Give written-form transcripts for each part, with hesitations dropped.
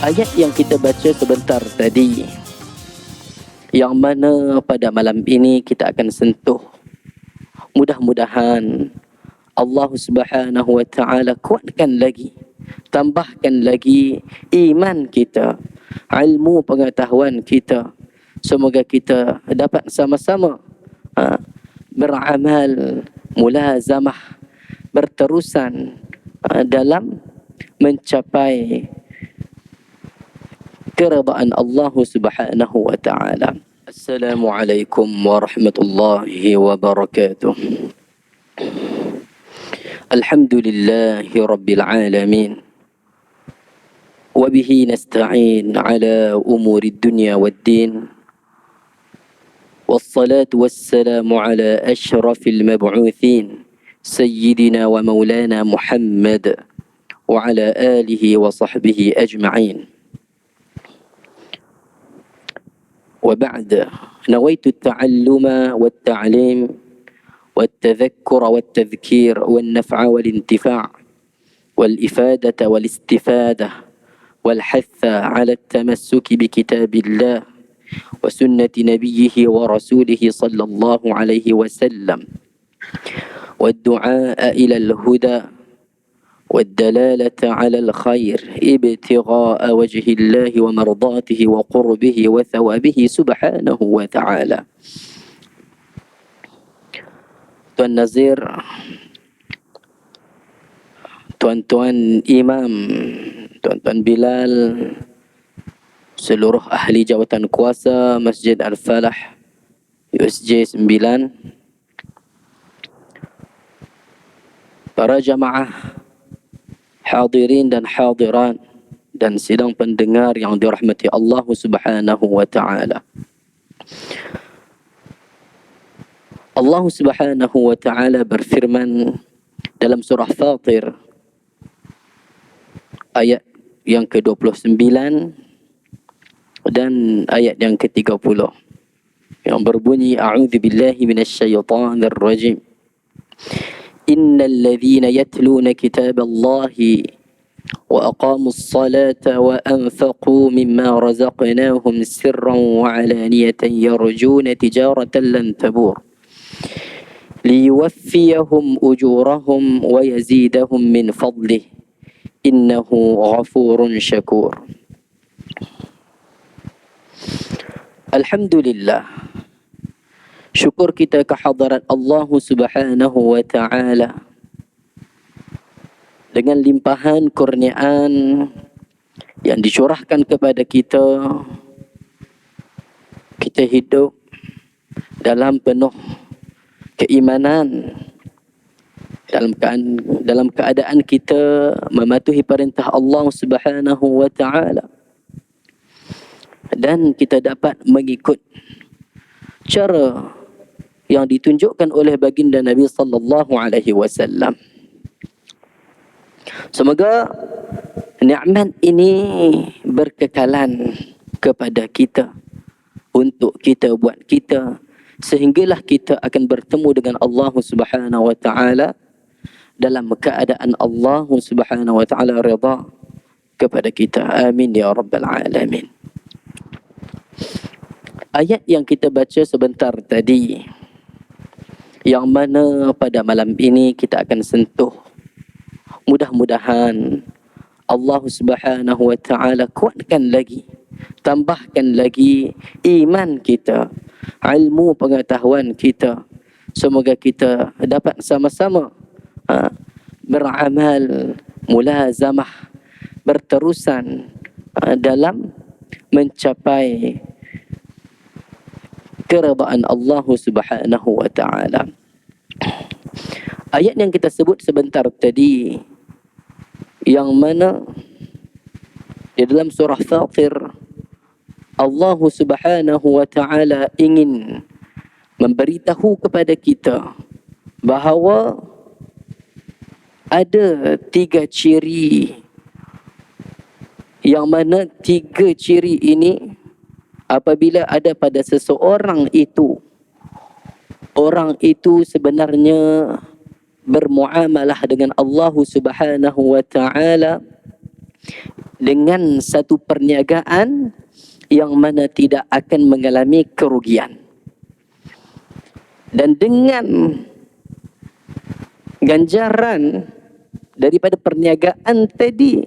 Ayat yang kita baca sebentar tadi, yang mana pada malam ini kita akan sentuh, mudah-mudahan Allah Subhanahu wa taala kuatkan lagi, tambahkan lagi iman kita, ilmu pengetahuan kita. Semoga kita dapat sama-sama beramal, mulazamah, berterusan dalam mencapai keridaan Allah Subhanahu wa taala. Assalamualaikum warahmatullahi wabarakatuh. Alhamdulillahi rabbil alamin. Wa bihi nasta'in ala umuri dunya waddin. والصلاة والسلام على أشرف المبعوثين سيدنا ومولانا محمد وعلى آله وصحبه أجمعين. وبعد، نويت التعلم والتعليم والتذكر والتذكير والنفع والانتفاع والإفادة والاستفادة والحث على التمسك بكتاب الله وسنة نبيه ورسوله صلى الله عليه وسلم، والدعاء إلى الهدى والدلالة على الخير ابتغاء وجه الله ومرضاته وقربه وثوابه سبحانه وتعالى. Tuan Nazir, tuan-tuan imam, tuan-tuan Bilal, seluruh ahli jawatan kuasa Masjid Al-Falah USJ 9, para jamaah hadirin dan hadirat dan sidang pendengar yang dirahmati Allah Subhanahu wa taala. Allah Subhanahu wa taala berfirman dalam surah Fatir ayat yang ke-29 dan ayat yang ke-30 yang berbunyi, a'udzubillahi minasyaitonir rajim. Innal ladzina yatluna kitaballahi wa aqamus salata wa anfaqu mimma razaqnahum sirran wa alaniyatan yarjuna tijaratan lan tabur liyuwaffiyahum ujurahum wa yazidahum min fadlih innahu ghafurun syakur. Alhamdulillah, syukur kita kehadirat Allah Subhanahu wa taala dengan limpahan kurniaan yang dicurahkan kepada kita. Kita hidup dalam penuh keimanan, dalam keadaan kita mematuhi perintah Allah Subhanahu wa taala, dan kita dapat mengikut cara yang ditunjukkan oleh baginda Nabi sallallahu alaihi wasallam. Semoga nikmat ini berkekalan kepada kita, untuk kita, buat kita, sehinggalah kita akan bertemu dengan Allah Subhanahu wa taala dalam keadaan Allah Subhanahu wa taala redha kepada kita. Amin ya rabbal alamin. Ayat yang kita baca sebentar tadi, yang mana pada malam ini kita akan sentuh, mudah-mudahan Allah Subhanahu wa taala kuatkan lagi, tambahkan lagi iman kita, ilmu pengetahuan kita. Semoga kita dapat sama-sama beramal, mulazamah, berterusan dalam mencapai keridaan Allah Subhanahu wa taala. Ayat yang kita sebut sebentar tadi, yang mana di dalam surah Fatir, Allah Subhanahu wa taala ingin memberitahu kepada kita bahawa ada 3 ciri, yang mana 3 ciri ini apabila ada pada seseorang itu, orang itu sebenarnya bermuamalah dengan Allah Subhanahu wa taala dengan satu perniagaan yang mana tidak akan mengalami kerugian. Dan dengan ganjaran daripada perniagaan tadi,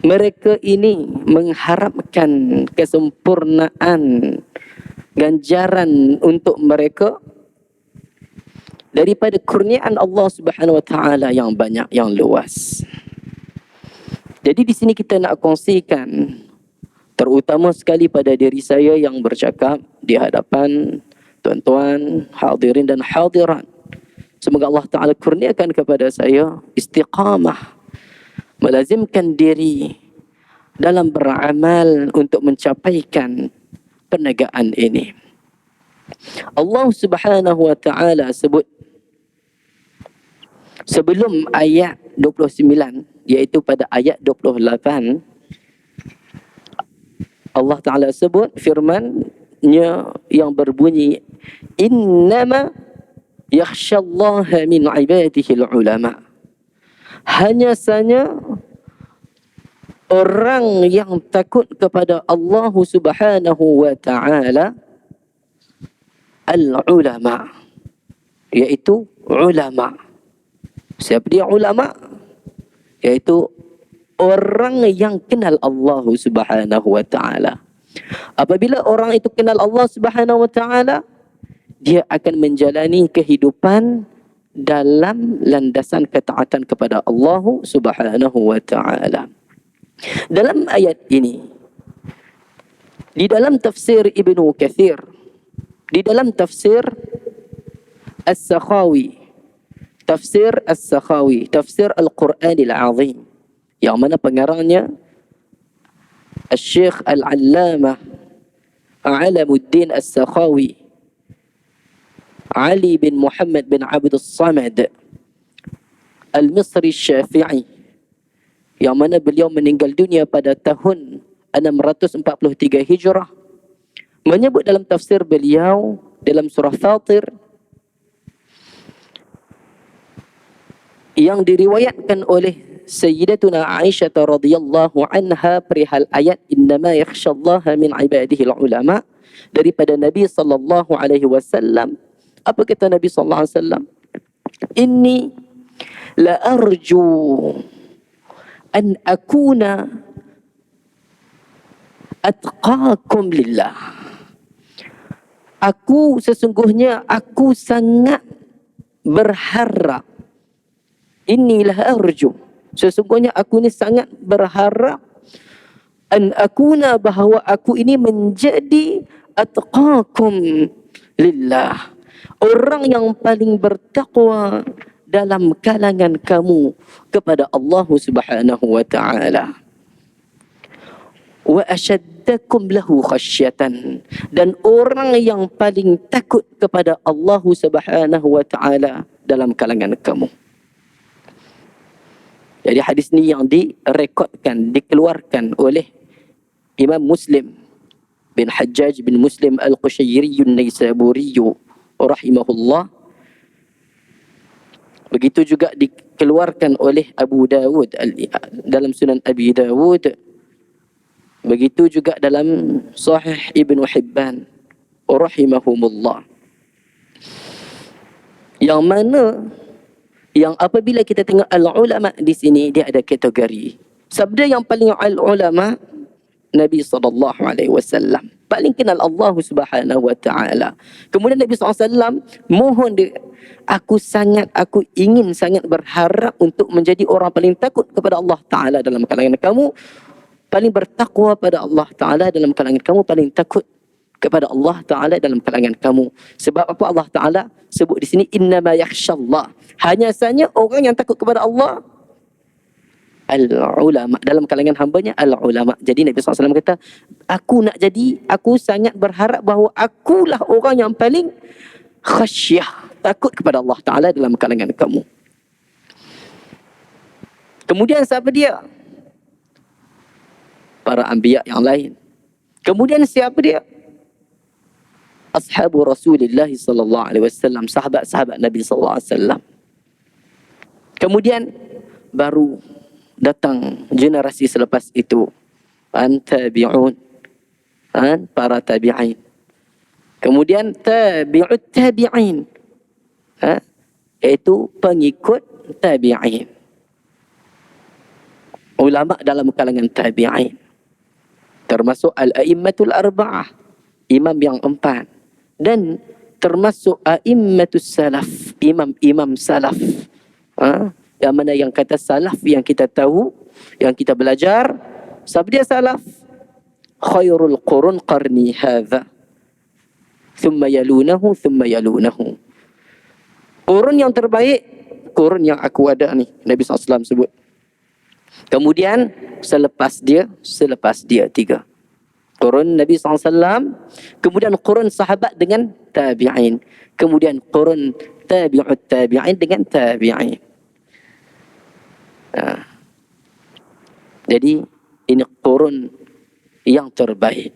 mereka ini mengharapkan kesempurnaan ganjaran untuk mereka daripada kurniaan Allah Subhanahu wa taala yang banyak, yang luas. Jadi di sini kita nak kongsikan, terutama sekali pada diri saya yang bercakap di hadapan tuan-tuan, hadirin dan hadirat. Semoga Allah Ta'ala kurniakan kepada saya istiqamah, melazimkan diri dalam beramal untuk mencapaikan perniagaan ini. Allah Subhanahu wa taala sebut sebelum ayat 29, iaitu pada ayat 28, Allah Ta'ala sebut firman-Nya yang berbunyi, innama yakhshallaha min ibadihi ulama. Hanya saja orang yang takut kepada Allah Subhanahu wa taala al-ulama, iaitu ulama. Siapa dia ulama? Iaitu orang yang kenal Allah Subhanahu wa taala. Apabila orang itu kenal Allah Subhanahu wa taala, dia akan menjalani kehidupan dalam landasan ketaatan kepada Allah Subhanahu wa taala. Dalam ayat ini, di dalam tafsir Ibnu Katsir, di dalam tafsir As-Sakhawi, tafsir As-Sakhawi, tafsir Al-Quranil Azim, yang mana pengarangnya Al-Syekh Al-Allamah Alamuddin As-Sakhawi Ali bin Muhammad bin Abdul Samad Al-Misri Syafi'i, yang mana beliau meninggal dunia pada tahun 643 Hijrah, menyebut dalam tafsir beliau dalam surah Fatir yang diriwayatkan oleh Sayyidatuna Aisyah radhiyallahu anha perihal ayat innama yakhshallaha min ibadihi ulama daripada Nabi sallallahu alaihi wasallam. Apa kata Nabi sallallahu alaihi wasallam? Inni la arju an akuna atqakum lillah. Sesungguhnya aku sangat berharap, inilah arju, sesungguhnya aku ni sangat berharap, an akuna, bahawa aku ini menjadi atqakum lillah, orang yang paling bertakwa dalam kalangan kamu kepada Allah Subhanahu wa taala. Wa ashaddakum lahu khasyatan, dan orang yang paling takut kepada Allah Subhanahu wa taala dalam kalangan kamu. Jadi hadis ni yang direkodkan, dikeluarkan oleh Imam Muslim bin Hajjaj bin Muslim Al-Qushayri An-Naisaburi rahimahullah. Begitu juga dikeluarkan oleh Abu Dawud dalam Sunan Abi Dawud. Begitu juga dalam Sahih Ibnu Hibban rahimahumullah. Yang mana yang apabila kita tengok al-ulama di sini, dia ada kategori. Sabda yang paling al-ulama, Nabi SAW paling kenal Allah Subhanahu wa taala. Kemudian Nabi SAW mohon dia, aku ingin sangat berharap untuk menjadi orang paling takut kepada Allah Taala dalam kalangan kamu, paling bertakwa pada Allah Ta'ala dalam kalangan kamu, paling takut kepada Allah Ta'ala dalam kalangan kamu. Sebab apa Allah Ta'ala sebut di sini, innama yakhshallah, hanya saja orang yang takut kepada Allah al-ulama, dalam kalangan hambanya al-ulama. Jadi Nabi SAW kata, aku sangat berharap bahawa akulah orang yang paling khasyah, takut kepada Allah Ta'ala dalam kalangan kamu. Kemudian siapa dia? Para anbiya yang lain. Kemudian siapa dia? Ashabu Rasulullah sallallahu alaihi wasallam, sahabat-sahabat Nabi sallallahu alaihi wasallam. Kemudian baru datang generasi selepas itu, tabi'un, para tabi'in. Kemudian tabi'ut tabi'in, iaitu pengikut tabi'in. Ulama dalam kalangan tabi'in, termasuk al-a'immatul arba'ah, imam yang 4, dan termasuk a'immatus salaf, imam-imam salaf. Yang mana yang kata salaf yang kita tahu, yang kita belajar, sabda salaf, khairul qurun qarni hadha, thumma yalunahu, thumma yalunahu. Qurun yang terbaik, qurun yang aku ada ni, Nabi SAW sebut. Kemudian selepas dia 3. Qurun Nabi SAW, kemudian qurun sahabat dengan tabi'in, kemudian qurun tabi'ut tabi'in dengan tabi'in. Jadi ini qurun yang terbaik.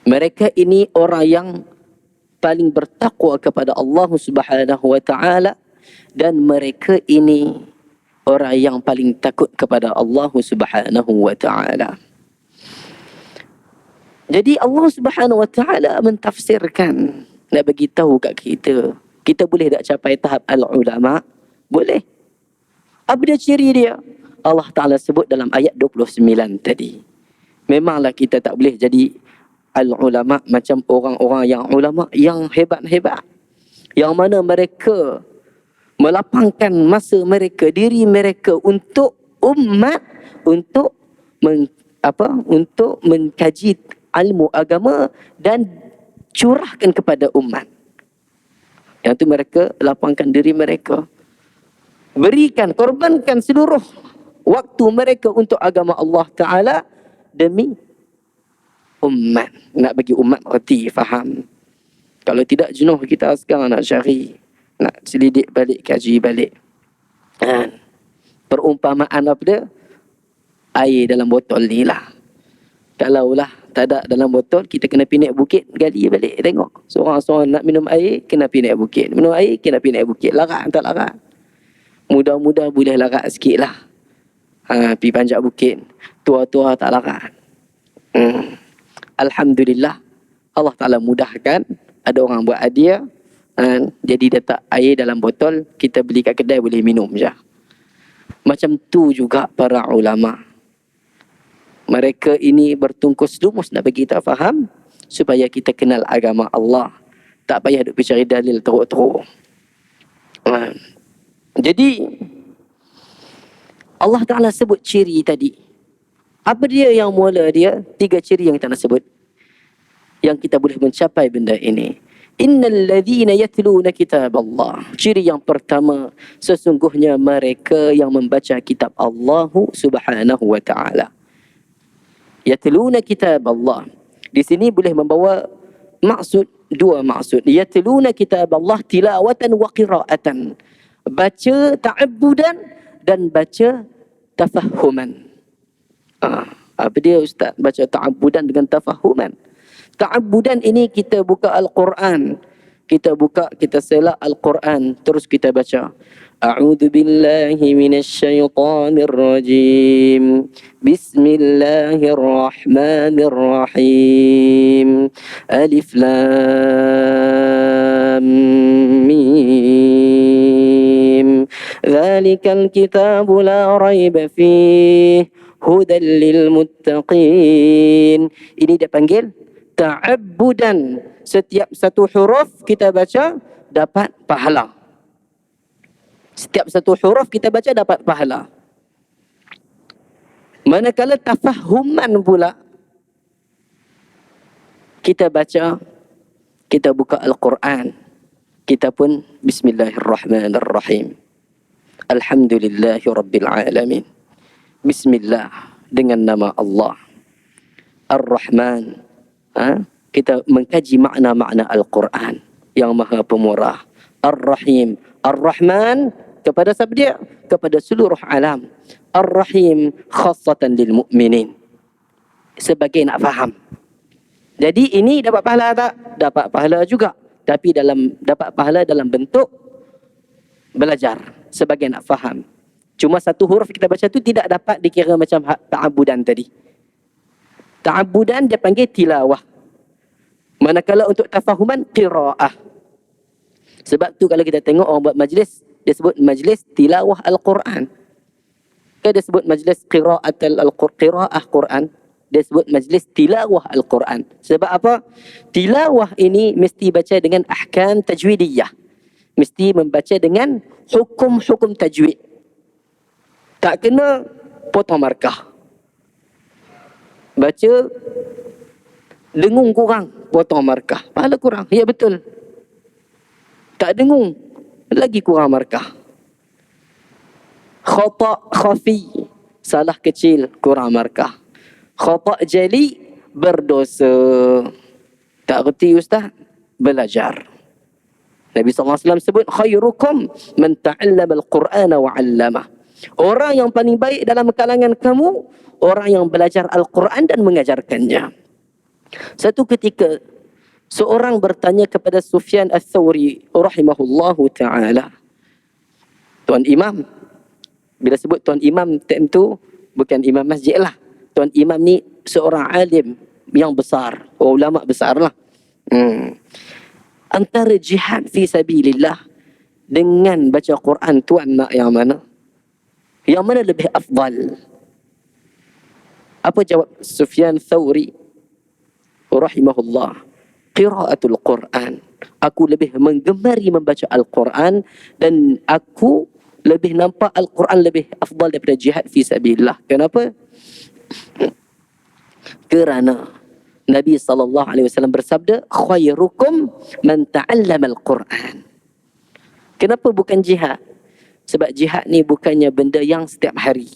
Mereka ini orang yang paling bertakwa kepada Allah Subhanahu wa taala, dan mereka ini orang yang paling takut kepada Allah Subhanahu wa taala. Jadi Allah Subhanahu wa taala mentafsirkan, nak bagi tahu kat kita boleh tak capai tahap al-ulama? Boleh. Apa dia ciri dia? Allah Taala sebut dalam ayat 29 tadi. Memanglah kita tak boleh jadi al-ulama macam orang-orang yang ulama yang hebat-hebat, yang mana mereka melapangkan masa mereka, diri mereka untuk umat, untuk mengkaji ilmu agama dan curahkan kepada umat. Yang tu mereka lapangkan diri mereka, berikan, korbankan seluruh waktu mereka untuk agama Allah Ta'ala demi umat. Nak bagi umat reti, faham. Kalau tidak, jenuh kita sekarang nak cari, nak selidik balik, kaji balik. Perumpamaan apa dia? Air dalam botol ni lah. Kalaulah tak ada dalam botol, kita kena pergi naik bukit, gali balik, tengok. Seorang-seorang nak minum air, kena pergi naik bukit. Minum air, kena pergi naik bukit. Larat, tak larat. Mudah-mudah boleh larat sikit lah. Pergi panjat bukit. Tua-tua tak larat. Alhamdulillah, Allah Ta'ala mudahkan. Ada orang buat hadiah. Jadi dia tak air dalam botol, kita beli kat kedai boleh minum je. Macam tu juga para ulama. Mereka ini bertungkus lumus nak bagi kita faham, supaya kita kenal agama Allah. Tak payah duk cari dalil teruk-teruk. Jadi Allah Ta'ala sebut ciri tadi. Apa dia yang mula dia? 3 ciri yang kita nak sebut, yang kita boleh mencapai benda ini. Innal ladzina yatluna kitab Allah. Ciri yang pertama, sesungguhnya mereka yang membaca kitab Allah Subhanahu wa taala. Yatluna kitab Allah. Di sini boleh membawa maksud, 2 maksud. Yatluna kitab Allah tilawatan wa qiraatan. Baca ta'abbudan dan baca tafahuman. Apa dia ustaz? Baca ta'abbudan dengan tafahuman. Ta'abbudan ini kita buka Al-Quran. Kita selak Al-Quran, terus kita baca. A'udzu billahi minasyaitonir rajim. Bismillahirrahmanirrahim. Alif lam mim. Dzalikal kitabu la raiba fihi hudan lil muttaqin. Ini dia panggil ta'abbudan. Setiap satu huruf kita baca dapat pahala. Setiap satu huruf kita baca dapat pahala. Manakala tafahuman pula, kita baca, kita buka Al-Quran, kita pun Bismillahirrahmanirrahim. Alhamdulillahi Rabbil Alamin. Bismillah, dengan nama Allah. Ar-Rahman. Kita mengkaji makna-makna Al-Quran yang maha pemurah. Ar-Rahim. Ar-Rahman kepada siapa dia? Kepada seluruh alam. Ar-Rahim khassatan lil mu'minin. Sebagai nak faham. Jadi ini dapat pahala tak? Dapat pahala juga. Tapi dapat pahala dalam bentuk belajar. Sebagai nak faham. Cuma satu huruf kita baca tu tidak dapat dikira macam ta'abudan tadi. Ta'abudan dia panggil tilawah. Manakala untuk tafahuman, qira'ah. Sebab tu kalau kita tengok orang buat majlis, dia sebut majlis tilawah Al-Quran. Kan dia sebut majlis qira'ah Quran. Dia sebut majlis tilawah Al-Quran. Sebab apa? Tilawah ini mesti baca dengan ahkam tajwidiyah. Mesti membaca dengan hukum-hukum tajwid. Tak kena potong markah. Baca dengung kurang, potong markah. Pahala kurang. Ya betul. Tak dengung, lagi kurang markah. Khata' khafi, salah kecil, kurang markah. Khata' jali, berdosa. Tak reti ustaz? Belajar. Nabi SAW sebut, khairukum man ta'allama al-Qur'ana wa 'allamah. Orang yang paling baik dalam kalangan kamu, orang yang belajar Al-Quran dan mengajarkannya. Satu ketika, seorang bertanya kepada Sufyan Ats-Tsauri rahimahullahu ta'ala. Tuan Imam, bila sebut Tuan Imam time tu, bukan imam masjid lah. Tuan Imam ni seorang alim yang besar, ulama besar lah. Antara jihad fi sabilillah dengan baca Quran, tuan nak yang mana? Yang mana lebih afdal? Apa jawab Sufyan Tsauri rahimahullah? Qiraatul Quran. Aku lebih menggemari membaca Al-Quran dan aku lebih nampak Al-Quran lebih afdal daripada jihad fi sabilillah. Kenapa? Kerana Nabi SAW bersabda, khairukum man ta'allama Al-Quran. Kenapa bukan jihad? Sebab jihad ni bukannya benda yang setiap hari.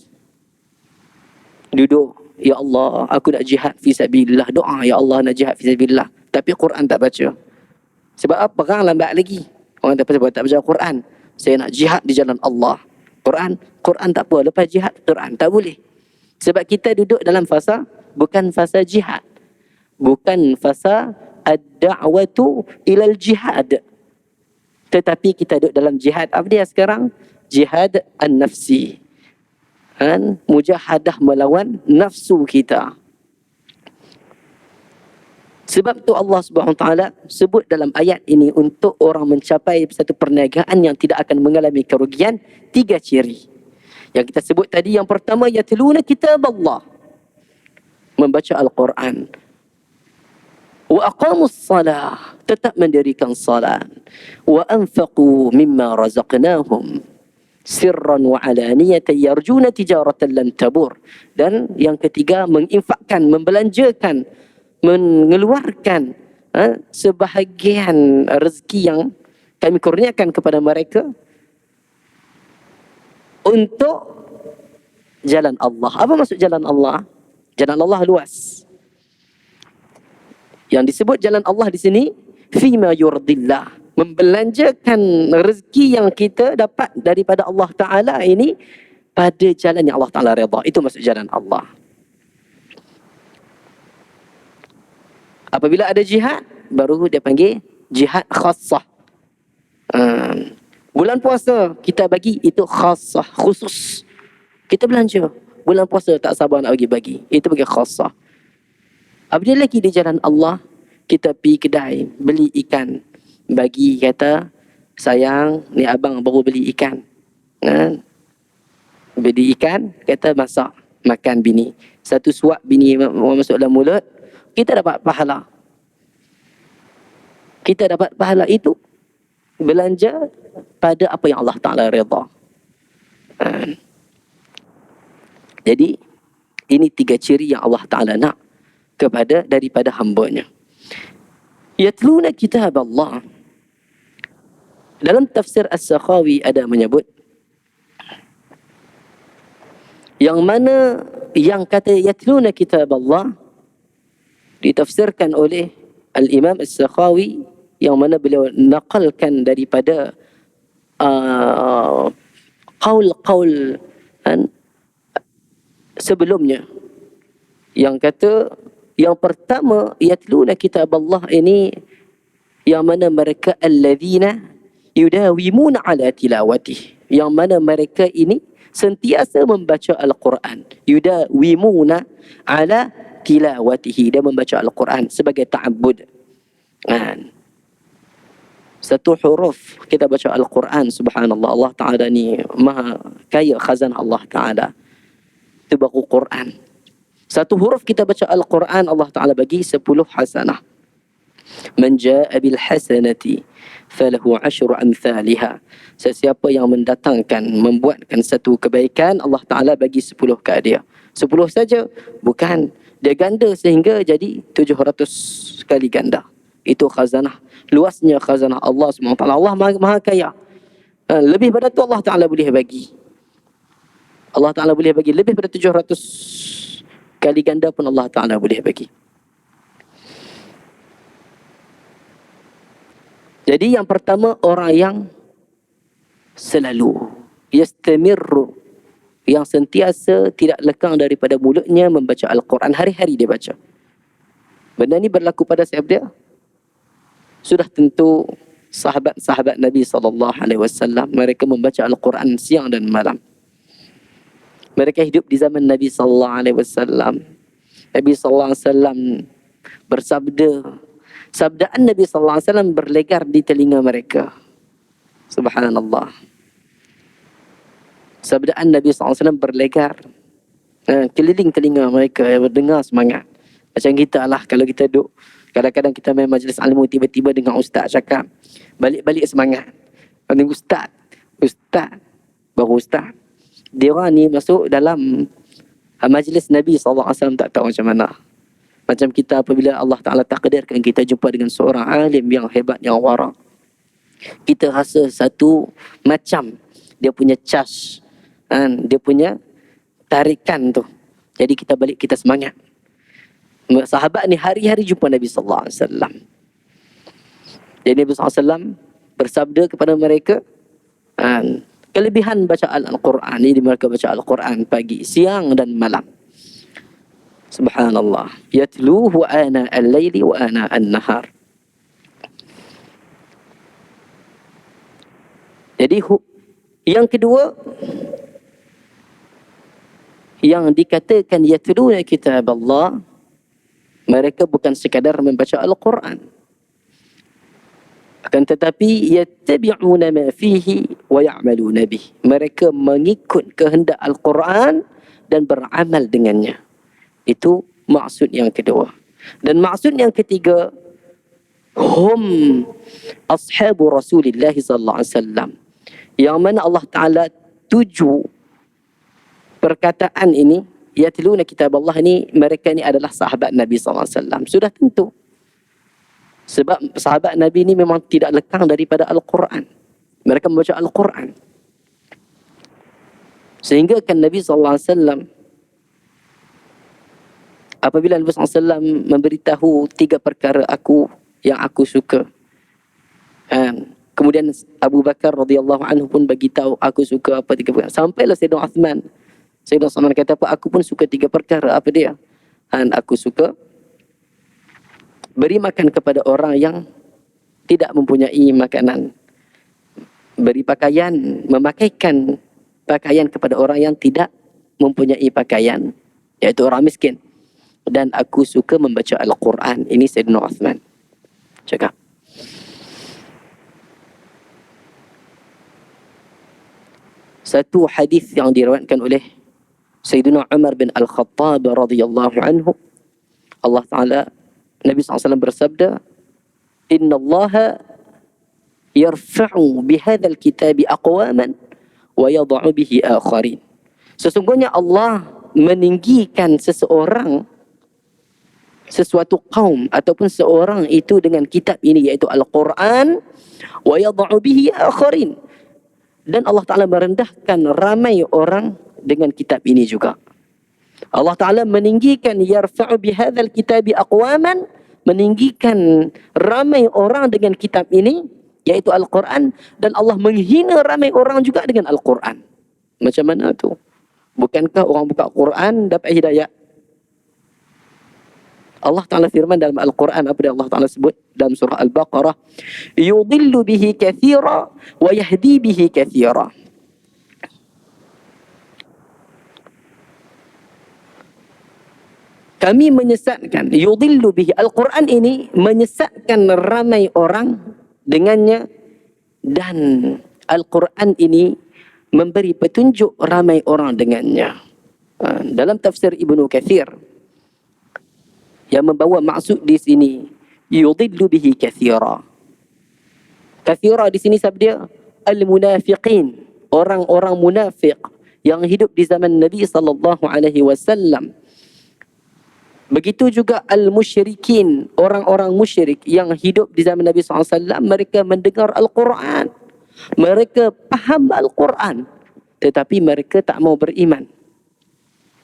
Duduk, ya Allah, aku nak jihad fi sabilillah. Doa, ya Allah, nak jihad fi sabilillah. Tapi Quran tak baca. Sebab apa? Perang lambat lagi. Orang tak baca Quran. Saya nak jihad di jalan Allah. Quran tak apa. Lepas jihad, Quran tak boleh. Sebab kita duduk dalam fasa, bukan fasa jihad. Bukan fasa ad-da'watu ilal jihad. Tetapi kita duduk dalam jihad. Apa dia sekarang? Jihad an-nafsi. Mujahadah melawan nafsu kita. Sebab tu Allah Subhanahu Wa Taala sebut dalam ayat ini untuk orang mencapai satu perniagaan yang tidak akan mengalami kerugian, 3 ciri. Yang kita sebut tadi, yang pertama, yatluna kitab Allah. Membaca Al-Quran. Wa aqamus salah, tetap mendirikan salat. Wa anfaqu mimma razaqnahum sirran wa alaniyatan yarjuna tijaratan lan tabur. Dan yang ketiga, menginfakkan, membelanjakan, mengeluarkan sebahagian rezeki yang kami kurniakan kepada mereka untuk jalan Allah. Apa maksud jalan Allah? Jalan Allah luas. Yang disebut jalan Allah di sini, fima yurdillah, membelanjakan rezeki yang kita dapat daripada Allah Ta'ala ini pada jalan yang Allah Ta'ala redha. Itu maksud jalan Allah. Apabila ada jihad, baru dia panggil jihad khassah. Bulan puasa kita bagi, itu khassah, khusus. Kita belanja. Bulan puasa tak sabar nak bagi-bagi. Itu bagi khassah. Apabila lagi di jalan Allah, kita pergi kedai, beli ikan. Bagi, kata, sayang, ni abang baru beli ikan. Beli ikan, kata masak, makan bini. Satu suap bini masuk dalam mulut, kita dapat pahala. Kita dapat pahala itu belanja pada apa yang Allah Ta'ala redha. Jadi, ini 3 ciri yang Allah Ta'ala nak daripada hamba-Nya. Yatluna kitab Allah. Dalam tafsir As-Sakhawi ada menyebut, yang mana yang kata yatluna kitab Allah ditafsirkan oleh Al-Imam As-Sakhawi, yang mana beliau naqalkan daripada qaul-qaul sebelumnya, yang kata yang pertama, yatluna kitab Allah ini, yang mana mereka alladzina yudawimuna ala tilawatih, yang mana mereka ini sentiasa membaca Al-Quran. Yudawimuna ala tilawatihi. Dia membaca Al-Quran sebagai ta'abbud. Satu huruf kita baca Al-Quran, subhanallah. Allah Ta'ala ni maha kaya khazanah Allah Ta'ala. Itu baku Quran. Satu huruf kita baca Al-Quran, Allah Ta'ala bagi 10 hasanah. Man ja'a bil hasanati falahu 10 amthaliha. Sesiapa yang mendatangkan, membuatkan satu kebaikan, Allah Ta'ala bagi 10 ke dia. 10 saja, bukan. Dia ganda sehingga jadi 700 kali ganda. Itu khazanah. Luasnya khazanah Allah SWT. Allah maha kaya. Lebih pada tu Allah Ta'ala boleh bagi. Allah Ta'ala boleh bagi lebih pada 700 kali ganda pun Allah Ta'ala boleh bagi. Jadi yang pertama, orang yang selalu yastamirru, yang sentiasa tidak lekang daripada mulutnya membaca Al-Quran. Hari-hari dia baca. Benda ni berlaku pada siapa dia? Sudah tentu sahabat-sahabat Nabi SAW, mereka membaca Al-Quran siang dan malam. Mereka hidup di zaman Nabi SAW. Nabi SAW bersabda, sabdaan Nabi SAW berlegar di telinga mereka. Subhanallah. Sabdaan Nabi SAW berlegar keliling telinga mereka, berdengar semangat. Macam kita lah, kalau kita duduk, kadang-kadang kita main majlis ilmu, tiba-tiba dengar ustaz cakap, balik-balik semangat. Ustaz, baru ustaz. Dia orang ni masuk dalam majlis Nabi SAW, tak tahu macam mana. Macam kita apabila Allah Ta'ala takdirkan kita jumpa dengan seorang alim yang hebat, yang wara, kita rasa satu macam dia punya charge, dia punya tarikan tu. Jadi kita balik, kita semangat. Sahabat ni hari-hari jumpa Nabi SAW. Jadi Nabi SAW bersabda kepada mereka, kelebihan bacaan Al-Quran ini, mereka baca Al-Quran pagi, siang dan malam. Subhanallah. Yatluhu ana al-layli wa ana an-nahar. Jadi yang kedua, yang dikatakan yatluna kitab Allah, mereka bukan sekadar membaca Al-Quran, akan tetapi yattabi'una ma fihi wa ya'maluna bih. Mereka mengikut kehendak Al-Quran dan beramal dengannya. Itu maksud yang kedua. Dan maksud yang ketiga, hum ashabu Rasulillah sallallahu alaihi wasallam. Yang mana Allah Ta'ala tuju perkataan ini, yatluna kitab Allah ni, mereka ni adalah sahabat Nabi sallallahu alaihi wasallam. Sudah tentu. Sebab sahabat Nabi ni memang tidak lekang daripada Al-Quran. Mereka membaca Al-Quran. Sehingga kan Nabi SAW, apabila Nabi SAW memberitahu 3 perkara yang aku suka, kemudian Abu Bakar radhiyallahu anhu pun bagi tahu aku suka apa 3 perkara. Sampailah Sayyidina Uthman. Sayyidina Uthman kata apa? Aku pun suka 3 perkara. Apa dia? Aku suka beri makan kepada orang yang tidak mempunyai makanan. Beri pakaian, memakaikan pakaian kepada orang yang tidak mempunyai pakaian, iaitu orang miskin. Dan aku suka membaca Al-Quran. Ini Sayyidina Uthman cakap. Satu hadis yang diriwayatkan oleh Sayyidina Umar bin Al-Khattab radhiyallahu anhu, Allah Ta'ala, Nabi SAW bersabda, Inna Allah yarfa'u bihadzal kitabi aqwaman wa yada'u bihi akharin. Sesungguhnya Allah meninggikan sesuatu kaum ataupun seorang itu dengan kitab ini, iaitu Al-Quran, wa yada'u bihi akharin. Dan Allah Ta'ala merendahkan ramai orang dengan kitab ini juga. Allah Ta'ala meninggikan yarfa'u bihadzal kitabi aqwaman, meninggikan ramai orang dengan kitab ini, iaitu Al-Quran, dan Allah menghina ramai orang juga dengan Al-Quran. Macam mana tu? Bukankah orang buka Quran dapat hidayah? Allah Ta'ala firman dalam Al-Quran, apa dia Allah Ta'ala sebut dalam surah Al-Baqarah, yudillu bihi kathira wa yahdi bihi kathira. Kami menyesatkan, yudillu bihi, Al-Quran ini menyesatkan ramai orang dengannya, dan Al-Quran ini memberi petunjuk ramai orang dengannya. Dalam tafsir Ibnu Katsir yang membawa maksud di sini, yudillu bihi katsira. Katsira di sini sabda al-munafiqin, orang-orang munafik yang hidup di zaman Nabi sallallahu alaihi wasallam. Begitu juga al-musyrikin, orang-orang musyrik yang hidup di zaman Nabi SAW. Mereka mendengar Al-Quran, mereka faham Al-Quran, tetapi mereka tak mau beriman.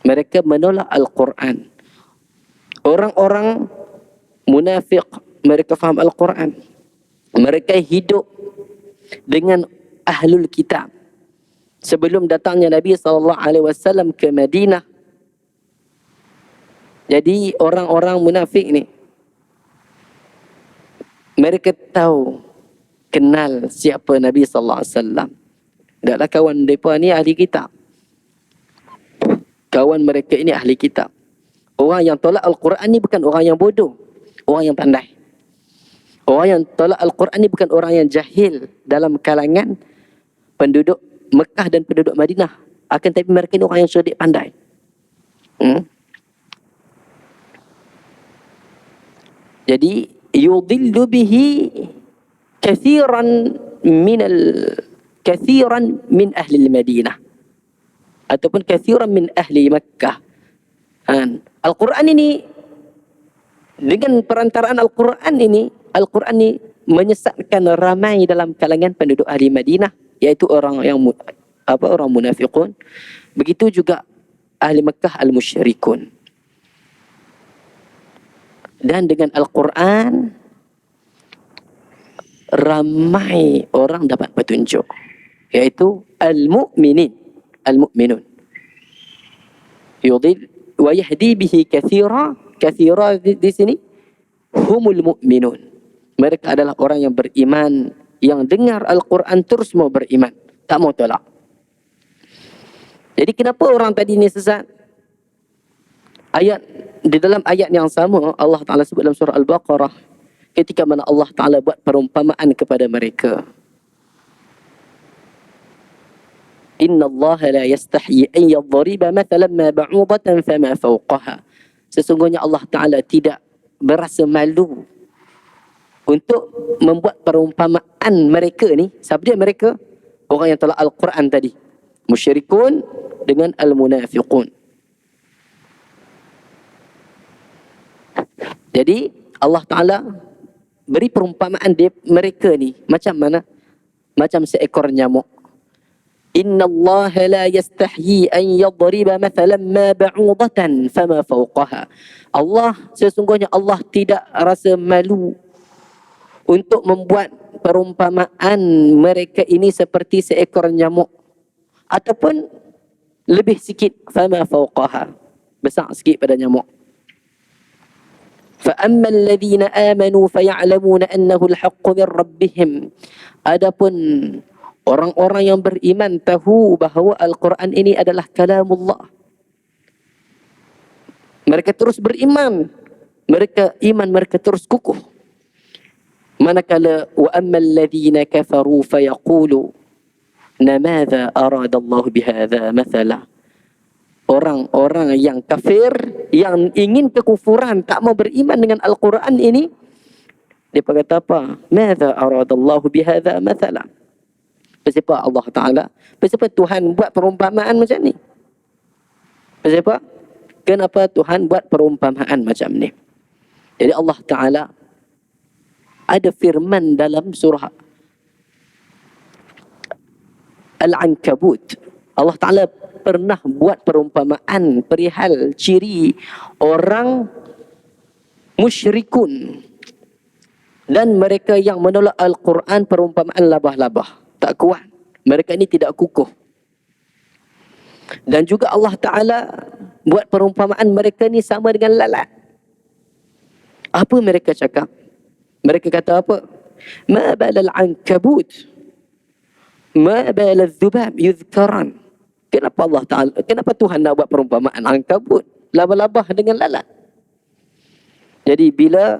Mereka menolak Al-Quran. Orang-orang munafik, mereka faham Al-Quran, mereka hidup dengan ahlul kitab. Sebelum datangnya Nabi SAW ke Madinah, jadi orang-orang munafik ni, mereka tahu, kenal siapa Nabi SAW. Taklah kawan mereka ni ahli kitab. Kawan mereka ini ahli kitab. Orang yang tolak Al-Quran ni bukan orang yang bodoh, orang yang pandai. Orang yang tolak Al-Quran ni bukan orang yang jahil dalam kalangan penduduk Mekah dan penduduk Madinah. Akan tapi mereka ni orang yang cerdik pandai. Jadi yudillu bihi kathiran min ahli Madinah ataupun kathiran min ahli Makkah. Al-Quran ini, dengan perantaraan Al-Quran ini menyesatkan ramai dalam kalangan penduduk ahli Madinah, iaitu orang yang orang munafiqun. Begitu juga ahli Makkah al-musyrikun. Dan dengan Al-Quran ramai orang dapat petunjuk, iaitu al-mu'minun. Yudil wa yahdi bihi kathira di sini humul mu'minun. Mereka adalah orang yang beriman, yang dengar Al-Quran terus mau beriman, tak mau tolak. Jadi kenapa orang tadi ni sesat? Di dalam ayat yang sama, Allah Ta'ala sebut dalam surah Al-Baqarah, ketika mana Allah Ta'ala buat perumpamaan kepada mereka. Inna Allah la yastahyi an yadhriba mathalan ma ba'udatan fama fawqaha. Sesungguhnya Allah Ta'ala tidak berasa malu untuk membuat perumpamaan mereka ni. Siapa dia mereka? Orang yang tolak Al-Quran tadi, musyrikun dengan al-munafiqun. Jadi Allah Ta'ala beri perumpamaan mereka ni macam mana? Macam seekor nyamuk. Inna Allah la yastahyi an yadriba mathalan ma ba'udatan fama fawqaha. Allah, sesungguhnya Allah tidak rasa malu untuk membuat perumpamaan mereka ini seperti seekor nyamuk, ataupun lebih sikit, fama fawqaha, besar sikit pada nyamuk. فَأَمَّا الَّذِينَ آمَنُوا فَيَعْلَمُونَ أَنَّهُ الْحَقُّ مِنْ رَبِّهِمْ. Adapun orang-orang yang beriman tahu bahawa Al-Quran ini adalah kalamullah. Mereka terus beriman. Mereka terus kukuh. Manakala وَأَمَّا الَّذِينَ كَفَرُوا فَيَقُولُوا مَاذَا أَرَادَ اللَّهُ بِهَذَا مَثَلًا. Orang-orang yang kafir, yang ingin kekufuran, tak mau beriman dengan Al-Quran ini, dia kata apa? Madza aradallahu bihadza mathala. Kenapa Allah Ta'ala, kenapa Tuhan buat perumpamaan macam ni? Kenapa Tuhan buat perumpamaan macam ni? Jadi Allah Ta'ala ada firman dalam surah Al-Ankabut. Allah Ta'ala pernah buat perumpamaan perihal ciri orang musyrikun dan mereka yang menolak Al-Quran. Perumpamaan labah-labah, tak kuat. Mereka ini tidak kukuh. Dan juga Allah Ta'ala buat perumpamaan mereka ni sama dengan lalat. Apa mereka cakap? Mereka kata apa? Ma balal ankabut, ma balal dhubab yudhkaran. Kenapa Allah Ta'ala, kenapa Tuhan nak buat perumpamaan angkabut, labah-labah dengan lalat? Jadi bila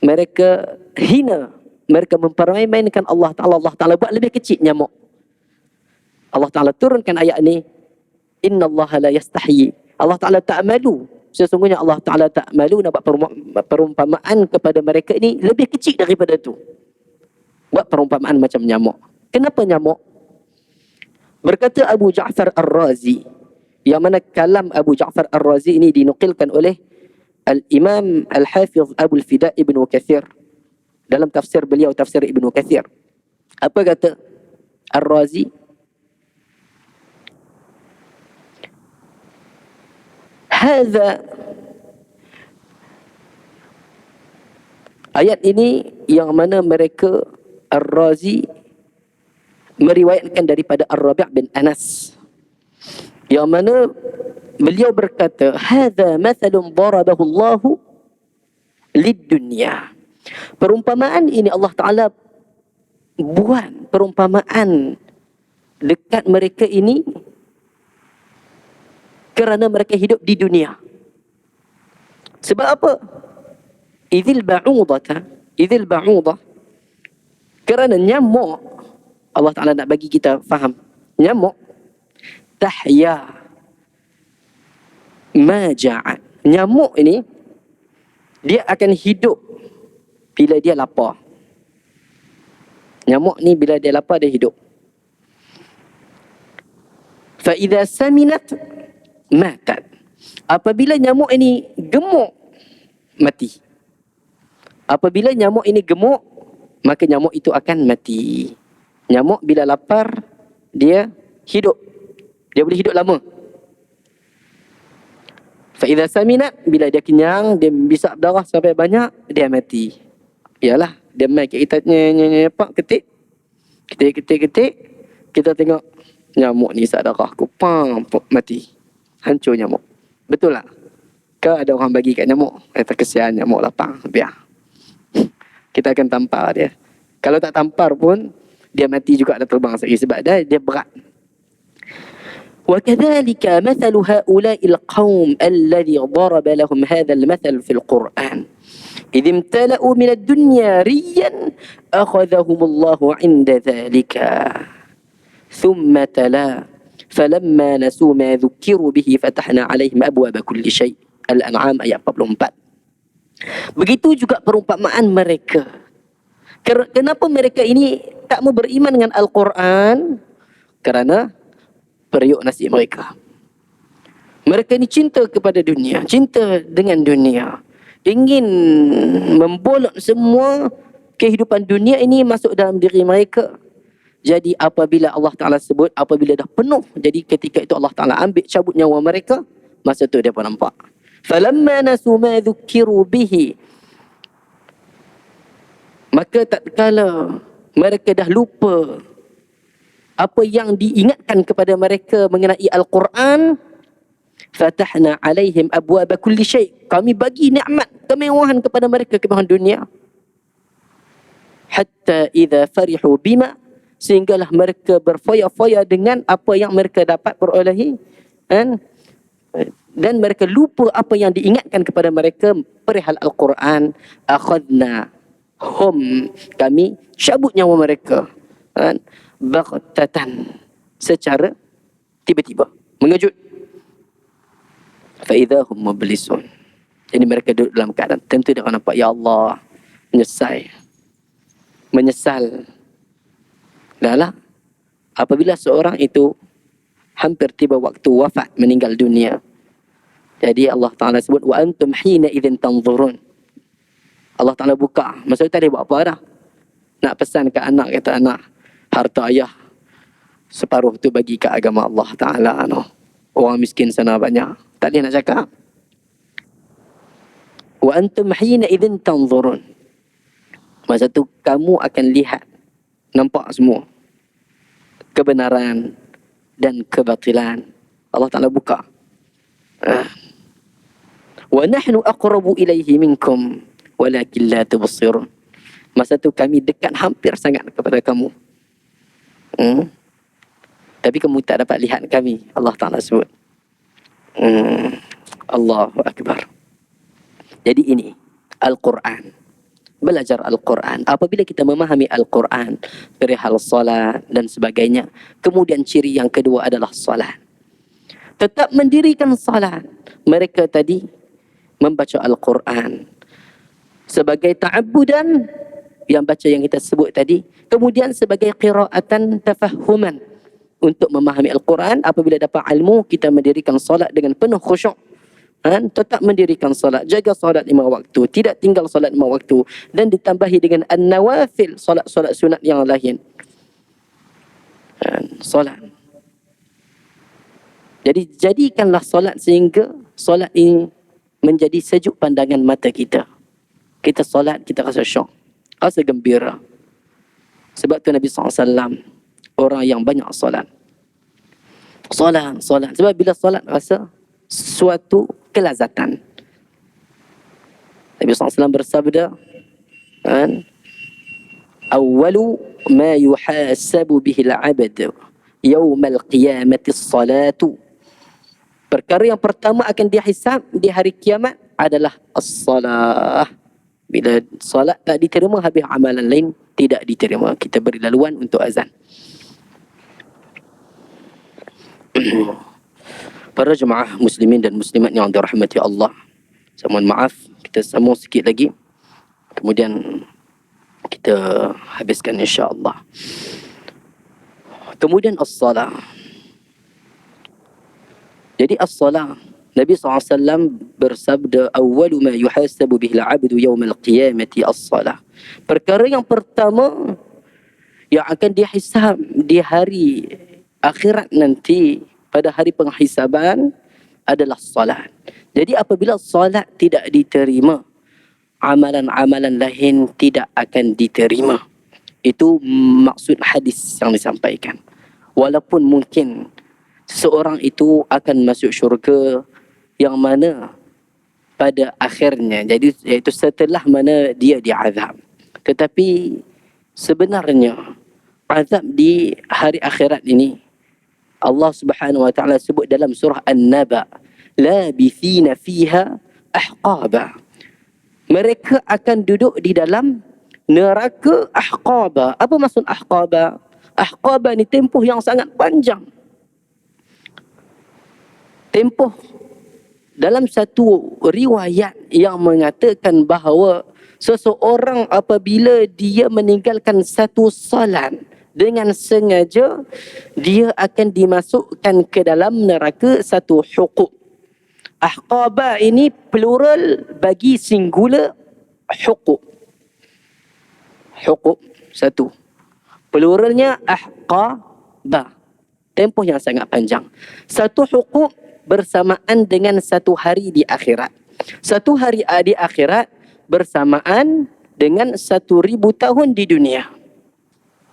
mereka hina, mereka mempermainkan Allah Ta'ala buat lebih kecil nyamuk. Allah Ta'ala turunkan ayat ni, Inna Allah la yastahi. Allah Ta'ala tak malu. Sesungguhnya Allah Ta'ala tak malu nak buat perumpamaan kepada mereka ini lebih kecil daripada tu. Buat perumpamaan macam nyamuk. Kenapa nyamuk? Berkata Abu Ja'far Ar-Razi, yang mana kalam Abu Ja'far Ar-Razi ini dinukilkan oleh Al-Imam Al-Hafiz Abu Al-Fida Ibn Kathir dalam tafsir beliau, tafsir Ibn Kathir. Apa kata Ar-Razi? Hadza, ayat ini yang mana mereka Ar-Razi meriwayatkan daripada Ar-Rabi' bin Anas, yang mana beliau berkata, hadza mathalun darabahu Allahu lid-dunya. Perumpamaan ini Allah Ta'ala buat perumpamaan dekat mereka ini kerana mereka hidup di dunia. Sebab apa? Idzil ba'udah, kerana nyamuk, Allah Ta'ala nak bagi kita faham, nyamuk tahya maja'at. Nyamuk ini dia akan hidup bila dia lapar. Nyamuk ni bila dia lapar dia hidup. Fa idza saminat matat. Apabila nyamuk ini gemuk, mati. Apabila nyamuk ini gemuk, maka nyamuk itu akan mati. Nyamuk bila lapar, dia hidup. Dia boleh hidup lama. Fa idza saminat, bila dia kenyang, dia bisa berdarah sampai banyak, dia mati. Yalah, dia main kat kita nyepak ketik. Ketik. Kita tengok nyamuk ni isap darah, kupam, mati. Hancur nyamuk. Betul tak? Ke ada orang bagi kat nyamuk, kata kesian nyamuk lapang, biar. Kita akan tampar dia. Kalau tak tampar pun, dia mati juga, ada terbang sekali sebab dia berat. وكذلك مثل هؤلاء القوم الذي ضرب لهم هذا المثل في القرآن إذ امتلأوا من الدنيا ريا أخذهم الله عند ذلك ثم تلا فلما نسوا ما ذكروا به فتحنا عليهم أبواب كل شيء. Al-An'am ayat 44. Begitu juga perumpamaan mereka. Kenapa mereka ini tak mau beriman dengan Al-Quran? Kerana periuk nasi mereka. Mereka ni cinta kepada dunia, cinta dengan dunia, ingin membolot semua kehidupan dunia ini masuk dalam diri mereka. Jadi apabila Allah Ta'ala sebut, apabila dah penuh, jadi ketika itu Allah Ta'ala ambil, cabut nyawa mereka, masa tu dia pun nampak. Falamma nasu ma dhukiru bihi, maka tatkala mereka dah lupa apa yang diingatkan kepada mereka mengenai Al-Quran, fatahna alaihim abwaba kulli syai', kami bagi nikmat, kemewahan kepada mereka, kemewahan dunia. Hatta idza farihu bima, sehinggalah mereka berfoya-foya dengan apa yang mereka dapat perolehi, dan mereka lupa apa yang diingatkan kepada mereka perihal Al-Quran. Akhadna hum, kami cabut nyawa mereka, baghtatan, secara tiba-tiba, mengejut. Fa idza hum mublisun, jadi mereka duduk dalam keadaan tentu dia akan nampak, ya Allah, menyesal. Dahlah, apabila seorang itu hampir tiba waktu wafat, meninggal dunia, jadi Allah Ta'ala sebut, wa antum hina idzin tanzurun. Allah Ta'ala buka, maksudnya tadi buat apa dah? Nak pesan ke anak, kata anak, harta ayah separuh tu bagi ke agama Allah Ta'ala. Orang miskin sana banyak, tak boleh nak cakap. Wa antum hina idzin tanzurun, masa tu kamu akan lihat, nampak semua kebenaran dan kebatilan. Allah Ta'ala buka. Wa nahnu aqrabu ilaihi minkum walakin la tubsirun, masa tu kami dekat hampir sangat kepada kamu, tapi kamu tak dapat lihat kami. Allah Ta'ala sebut. Allahu Akbar. Jadi ini Al-Quran. Belajar Al-Quran. Apabila kita memahami Al-Quran, perihal salat dan sebagainya, kemudian ciri yang kedua adalah salat. Tetap mendirikan salat. Mereka tadi membaca Al-Quran sebagai ta'abbudan, yang baca yang kita sebut tadi, kemudian sebagai qiraatan tafahuman, untuk memahami Al-Quran. Apabila dapat ilmu, kita mendirikan salat dengan penuh khusyuk. Tetap mendirikan salat, jaga salat 5 waktu, tidak tinggal salat 5 waktu, dan ditambahi dengan an-nawafil, salat-salat sunat yang lain. Salat. Jadi jadikanlah salat sehingga salat ini menjadi sejuk pandangan mata kita. Kita salat, kita rasa syok, rasa gembira. Sebab tu Nabi SAW orang yang banyak salat. Salat. Sebab bila salat rasa suatu kelazatan. Nabi SAW bersabda, Awalu ma yuhasabu bihil abad yawmal qiyamati salatu. Perkara yang pertama akan dihisab di hari kiamat adalah as-salah. Bila salat tak diterima, habis amalan lain tidak diterima. Kita beri laluan untuk azan. Para jemaah muslimin dan muslimat yang dirahmati Allah, saya mohon maaf, kita sambung sikit lagi, kemudian kita habiskan insya-Allah. Kemudian as-salah. Jadi as-salah, Nabi SAW bersabda, Awalu ma yuhasabu bihil abdu yawmal qiyamati as-salah. Perkara yang pertama yang akan dihisab di hari akhirat nanti, pada hari penghisaban, adalah salat. Jadi apabila salat tidak diterima, amalan-amalan lain tidak akan diterima. Itu maksud hadis yang disampaikan. Walaupun mungkin seseorang itu akan masuk syurga yang mana pada akhirnya, jadi iaitu setelah mana dia diazab. Tetapi sebenarnya azab di hari akhirat ini Allah Subhanahu wa taala sebut dalam surah An-Naba, labithina fiha ahqaba. Mereka akan duduk di dalam neraka ahqaba. Apa maksud ahqaba? Ahqaba ni tempoh yang sangat panjang. Tempoh, dalam satu riwayat yang mengatakan bahawa seseorang apabila dia meninggalkan satu salat dengan sengaja, dia akan dimasukkan ke dalam neraka satu huquq. Ahqaba ini plural bagi singular huquq. Huquq satu, pluralnya ahqaba, tempoh yang sangat panjang. Satu huquq bersamaan dengan satu hari di akhirat. Satu hari di akhirat bersamaan dengan 1,000 tahun di dunia.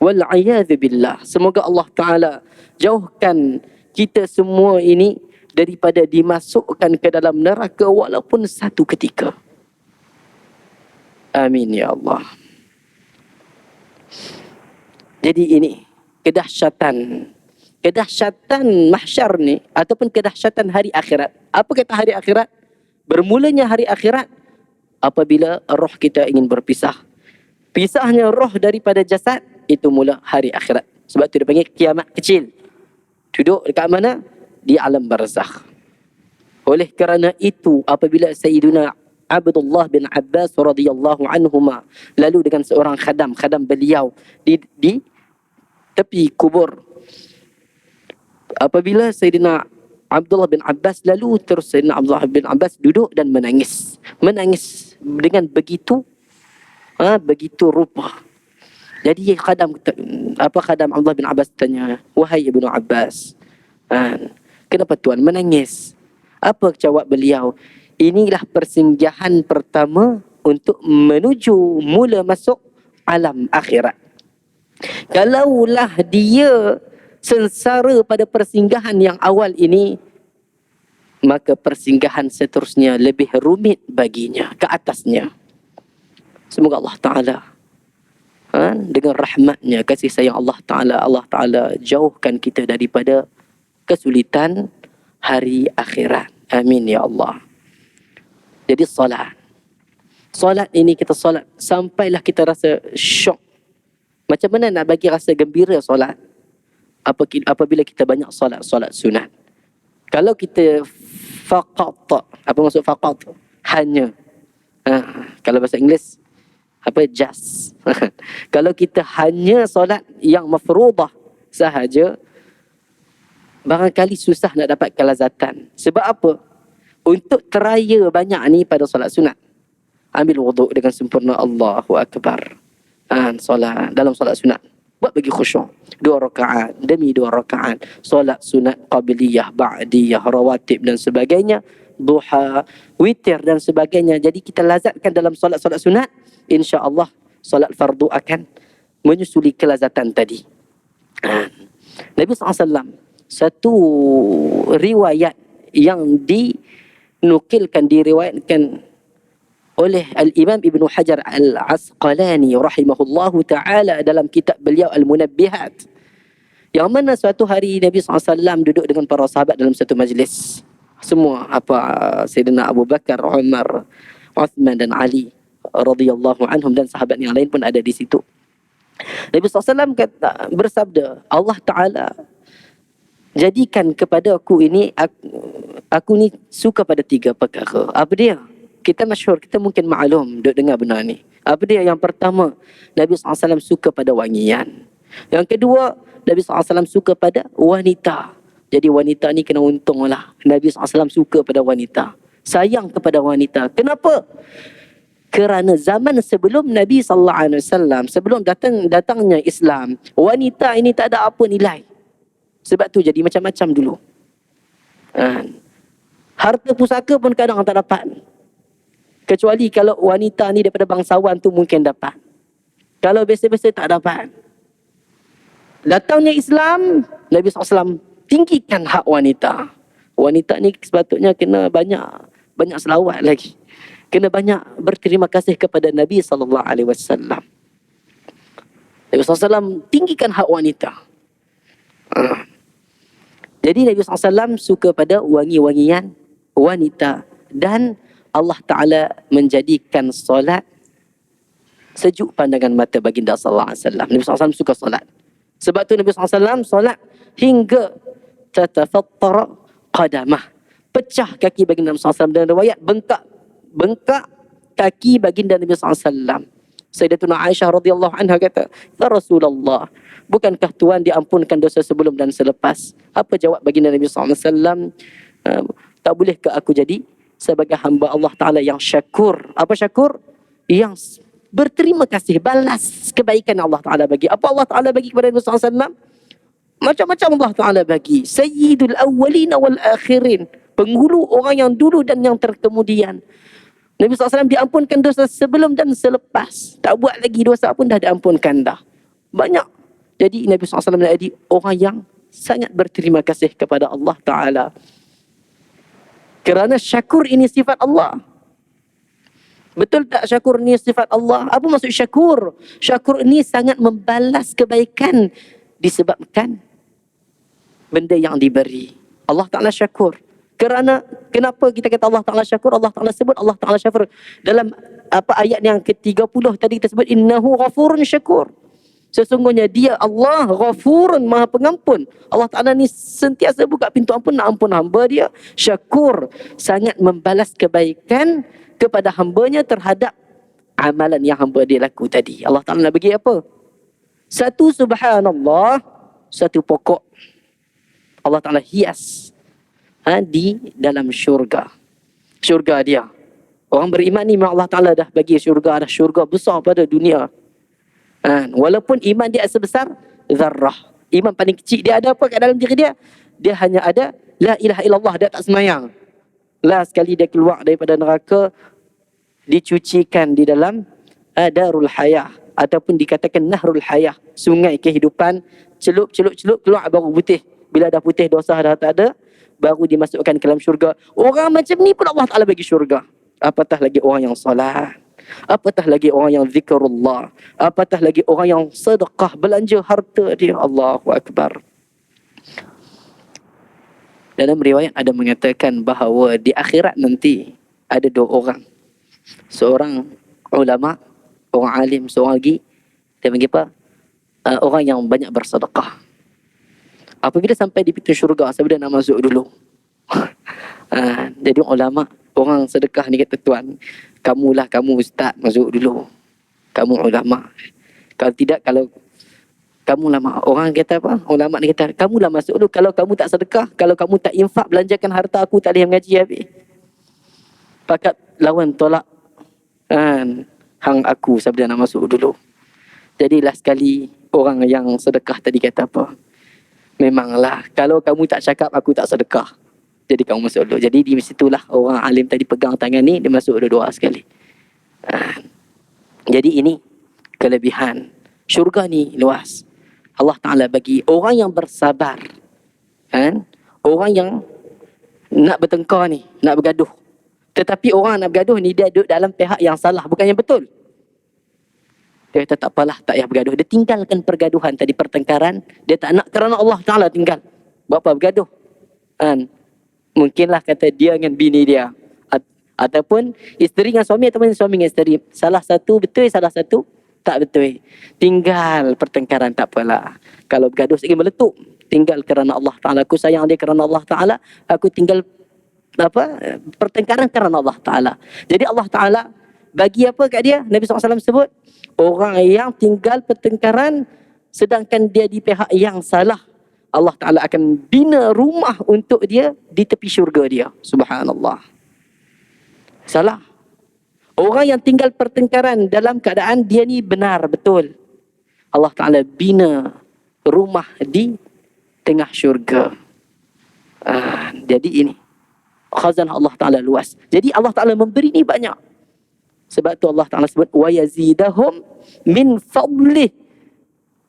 Wal'iyadhu billah. Semoga Allah Ta'ala jauhkan kita semua ini daripada dimasukkan ke dalam neraka walaupun satu ketika. Amin ya Allah. Jadi ini kedahsyatan mahsyar ni, ataupun kedahsyatan hari akhirat. Apa kata hari akhirat? Bermulanya hari akhirat apabila roh kita ingin berpisah. Pisahnya roh daripada jasad, itu mula hari akhirat. Sebab tu dia panggil kiamat kecil. Duduk dekat mana? Di alam barzakh. Oleh kerana itu, apabila Sayyiduna Abdullah bin Abbas radhiyallahu anhuma lalu dengan seorang khadam beliau di tepi kubur. Apabila Sayyidina Abdullah bin Abbas lalu, terus Sayyidina Abdullah bin Abbas duduk dan menangis. Menangis dengan begitu rupa. Jadi khadam Abdullah bin Abbas tanya, wahai Ibnu Abbas, kenapa tuan menangis? Apa jawab beliau? Inilah persinggahan pertama untuk menuju mula masuk alam akhirat. Kalaulah dia sengsara pada persinggahan yang awal ini, maka persinggahan seterusnya lebih rumit baginya, ke atasnya. Semoga Allah Ta'ala dengan rahmatnya, kasih sayang Allah Ta'ala jauhkan kita daripada kesulitan hari akhirat. Amin ya Allah. Jadi salat. Solat ini kita solat sampailah kita rasa syok. Macam mana nak bagi rasa gembira solat? Apabila kita banyak solat sunat. Kalau kita faqat, apa maksud faqat? Hanya. Kalau bahasa Inggeris, just. Kalau kita hanya solat yang mafruḍah sahaja, barangkali susah nak dapat kelazatan. Sebab apa? Untuk teraya banyak ni pada solat sunat, ambil wuduk dengan sempurna, Allahu Akbar. Solat, dalam solat sunat, buat bagi khusyuk. 2 rakaat demi 2 rakaat. Solat sunat qabliyah, ba'diyah, rawatib dan sebagainya, duha, witir dan sebagainya. Jadi kita lazatkan dalam solat-solat sunat, insya-Allah solat fardu akan menyusuli kelazatan tadi. Nabi SAW, satu riwayat yang diriwayatkan oleh Al-Imam Ibn Hajar Al-Asqalani rahimahullahu ta'ala dalam kitab beliau Al-Munabbihat, yang mana suatu hari Nabi SAW duduk dengan para sahabat dalam satu majlis. Semua Sayyidina Abu Bakar, Umar, Uthman dan Ali radhiyallahu anhum dan sahabat yang lain pun ada di situ. Nabi SAW bersabda, Allah Ta'ala jadikan kepada aku ini, aku ni suka pada 3 perkara. Apa dia? Kita masyhur, kita mungkin maklum duk dengar benar ni. Apa dia? Yang pertama, Nabi SAW suka pada wangian. Yang kedua, Nabi SAW suka pada wanita. Jadi wanita ni kena untung lah. Nabi SAW suka pada wanita, sayang kepada wanita. Kenapa? Kerana zaman sebelum Nabi SAW, sebelum datangnya Islam, wanita ini tak ada apa nilai. Sebab tu jadi macam-macam dulu. Harta pusaka pun kadang tak dapat. Kecuali kalau wanita ni daripada bangsawan tu mungkin dapat. Kalau biasa-biasa tak dapat. Datangnya Islam, Nabi SAW tinggikan hak wanita. Wanita ni sepatutnya kena banyak selawat lagi. Kena banyak berterima kasih kepada Nabi SAW. Nabi SAW tinggikan hak wanita. Jadi Nabi SAW suka pada wangi-wangian wanita. Dan Allah Ta'ala menjadikan solat sejuk pandangan mata baginda sallallahu alaihi wasallam. Nabi SAW suka solat. Sebab tu Nabi SAW solat hingga tatafattara qadamah, pecah kaki baginda Nabi SAW. Dan riwayat bengkak kaki baginda Nabi SAW. Sayyidatuna Aisyah radhiyallahu anha kata, "Ya Rasulullah, bukankah Tuhan diampunkan dosa sebelum dan selepas?" Apa jawab baginda Nabi SAW? Tak bolehkah aku jadi sebagai hamba Allah Ta'ala yang syakur? Apa syakur? Yang berterima kasih, balas kebaikan Allah Ta'ala bagi. Apa Allah Ta'ala bagi kepada Nabi SAW? Macam-macam Allah Ta'ala bagi. Sayyidul awwalina wal akhirin, penghulu orang yang dulu dan yang terkemudian. Nabi SAW diampunkan dosa sebelum dan selepas. Tak buat lagi dosa pun dah diampunkan dah. Banyak. Jadi Nabi SAW menjadi orang yang sangat berterima kasih kepada Allah Ta'ala. Kerana syakur ini sifat Allah. Betul tak syakur ini sifat Allah? Apa maksud syakur? Syakur ini sangat membalas kebaikan disebabkan benda yang diberi. Allah Ta'ala syakur. Kerana kenapa kita kata Allah Ta'ala syakur? Allah Ta'ala sebut Allah Ta'ala syakur. Dalam ayat yang ke-30 tadi kita sebut, innahu ghafurun syakur. Sesungguhnya dia Allah Ghafurun, Maha Pengampun. Allah Ta'ala ni sentiasa buka pintu ampun, nak ampun hamba dia. Syakur, sangat membalas kebaikan kepada hambanya terhadap amalan yang hamba dia laku tadi. Allah Ta'ala nak bagi apa? Satu, subhanallah, satu pokok Allah Ta'ala hias di dalam syurga. Syurga dia. Orang beriman ni Allah Ta'ala dah bagi syurga, dah syurga besar pada dunia. Walaupun iman dia sebesar zarrah, iman paling kecil, dia ada apa kat dalam diri dia? Dia hanya ada la ilaha illallah, dia tak semayang. Last sekali dia keluar daripada neraka, dicucikan di dalam darul hayah, ataupun dikatakan nahrul hayah, sungai kehidupan. Celup keluar baru putih. Bila dah putih, dosa dah tak ada, baru dimasukkan ke dalam syurga. Orang macam ni pun Allah Ta'ala bagi syurga. Apatah lagi orang yang salat, apatah lagi orang yang zikrullah, apatah lagi orang yang sedekah, belanja harta dia. Allahu Akbar. Dalam riwayat ada mengatakan bahawa di akhirat nanti ada 2 orang. Seorang ulama, orang alim, seorang lagi dia panggil apa? Orang yang banyak bersedekah. Apabila sampai di pintu syurga, siapa dia nak masuk dulu? Jadi ulama, orang sedekah ni kata tuan, kamu ustaz masuk dulu. Kamu ulama. Kalau tidak, kalau kamu lama, orang kata apa? Ulama ni kata, kamulah masuk dulu. Kalau kamu tak sedekah, kalau kamu tak infak, belanjakan harta aku, tak boleh mengaji habis. Pakat lawan tolak. Hang aku sabda nak masuk dulu. Jadi last sekali orang yang sedekah tadi kata apa? Memanglah kalau kamu tak cakap aku tak sedekah. Jadi kamu masuk dulu. Jadi di situlah orang alim tadi pegang tangan ni, dia masuk dua sekali. Jadi ini kelebihan. Syurga ni luas. Allah Ta'ala bagi orang yang bersabar. Orang yang nak bertengkar ni, nak bergaduh. Tetapi orang nak bergaduh ni dia duduk dalam pihak yang salah, bukan yang betul. Dia kata tak apalah, tak payah bergaduh. Dia tinggalkan pergaduhan tadi, pertengkaran. Dia tak nak kerana Allah Ta'ala tinggal. Buat apa bergaduh? Mungkinlah kata dia dengan bini dia. Ataupun isteri dengan suami, ataupun suami dengan isteri. Salah satu betul, salah satu tak betul. Tinggal pertengkaran, tak apalah. Kalau bergaduh sikit meletup. Tinggal kerana Allah Ta'ala. Aku sayang dia kerana Allah Ta'ala. Aku tinggal pertengkaran kerana Allah Ta'ala. Jadi Allah Ta'ala bagi apa kat dia? Nabi SAW sebut, orang yang tinggal pertengkaran sedangkan dia di pihak yang salah, Allah Ta'ala akan bina rumah untuk dia di tepi syurga dia. Subhanallah. Salah. Orang yang tinggal pertengkaran dalam keadaan dia ni benar, betul, Allah Ta'ala bina rumah di tengah syurga. Jadi ini khazanah Allah Ta'ala luas. Jadi Allah Ta'ala memberi ni banyak. Sebab tu Allah Ta'ala sebut wa yazidahum min fadlih.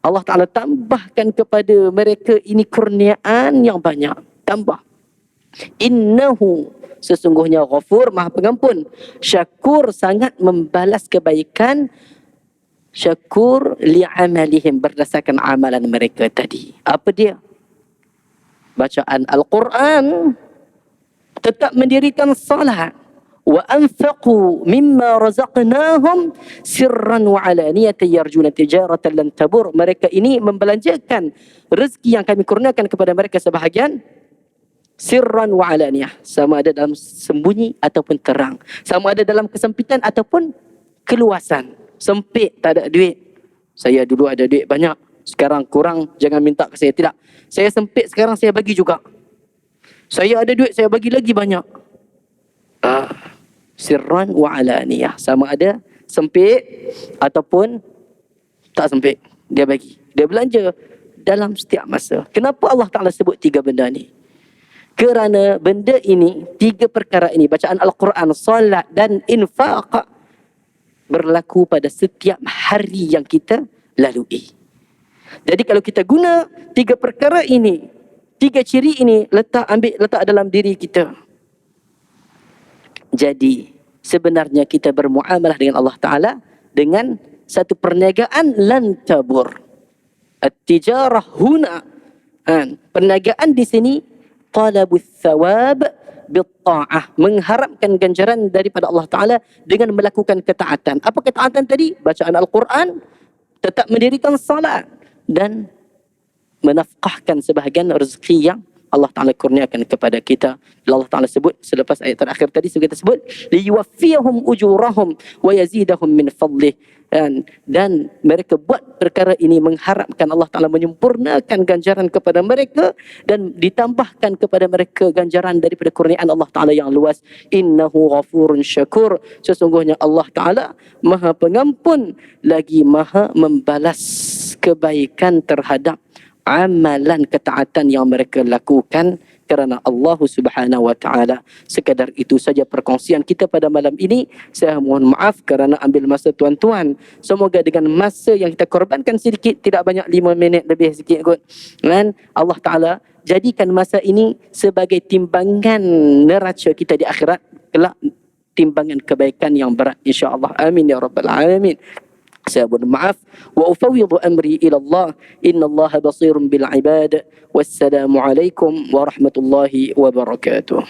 Allah Ta'ala tambahkan kepada mereka ini kurniaan yang banyak. Tambah. Innahu, sesungguhnya Ghafur, Maha Pengampun. Syakur, sangat membalas kebaikan. Syakur li'amalihim, berdasarkan amalan mereka tadi. Apa dia? Bacaan Al-Quran, tetap mendirikan salat, wa anfaqu mimma razaqnahum sirran wa alaniyatan yarjuna tijaratan lan tabur. Mereka ini membelanjakan rezeki yang kami kurniakan kepada mereka sebahagian sirran wa alaniyah, sama ada dalam sembunyi ataupun terang, sama ada dalam kesempitan ataupun keluasan. Sempit, tak ada duit, saya dulu ada duit banyak, sekarang kurang, jangan minta ke saya. Tidak, saya sempit sekarang, saya bagi juga. Saya ada duit, saya bagi lagi banyak. Sirran wa alaniyah, sama ada sempit ataupun tak sempit, dia bagi, dia belanja dalam setiap masa. Kenapa Allah Ta'ala sebut tiga benda ni? Kerana benda ini, tiga perkara ini, bacaan Al-Quran, salat dan infaq, berlaku pada setiap hari yang kita lalui. Jadi kalau kita guna tiga perkara ini, tiga ciri ini, letak dalam diri kita, jadi sebenarnya kita bermuamalah dengan Allah Ta'ala dengan satu perniagaan lan tabur. At-tijarah huna, perniagaan di sini talabus thawab bitta'ah, mengharapkan ganjaran daripada Allah Ta'ala dengan melakukan ketaatan. Apa ketaatan tadi? Bacaan Al-Quran, tetap mendirikan salat, dan menafkahkan sebahagian rezeki yang Allah Ta'ala kurniakan kepada kita. Allah Ta'ala sebut selepas ayat terakhir tadi, kita sebut liyuwaffiyahum ujurahum wa yazidahum min fadlih. Dan mereka buat perkara ini mengharapkan Allah Ta'ala menyempurnakan ganjaran kepada mereka dan ditambahkan kepada mereka ganjaran daripada kurniaan Allah Ta'ala yang luas. Innahu ghafurun syakur, sesungguhnya Allah Ta'ala Maha Pengampun lagi Maha membalas kebaikan terhadap amalan ketaatan yang mereka lakukan kerana Allah Subhanahu wa Ta'ala. Sekadar itu saja perkongsian kita pada malam ini. Saya mohon maaf kerana ambil masa tuan-tuan. Semoga dengan masa yang kita korbankan sedikit, tidak banyak, 5 minit lebih sikit kot, dan Allah Ta'ala jadikan masa ini sebagai timbangan neraca kita di akhirat kelak, timbangan kebaikan yang berat, insya-Allah. Amin ya rabbal alamin. Saya mohon maaf. Wa ufawwidu amri ila Allah, innallaha basirun bil ibad. Wassalamu alaikum warahmatullahi wabarakatuh.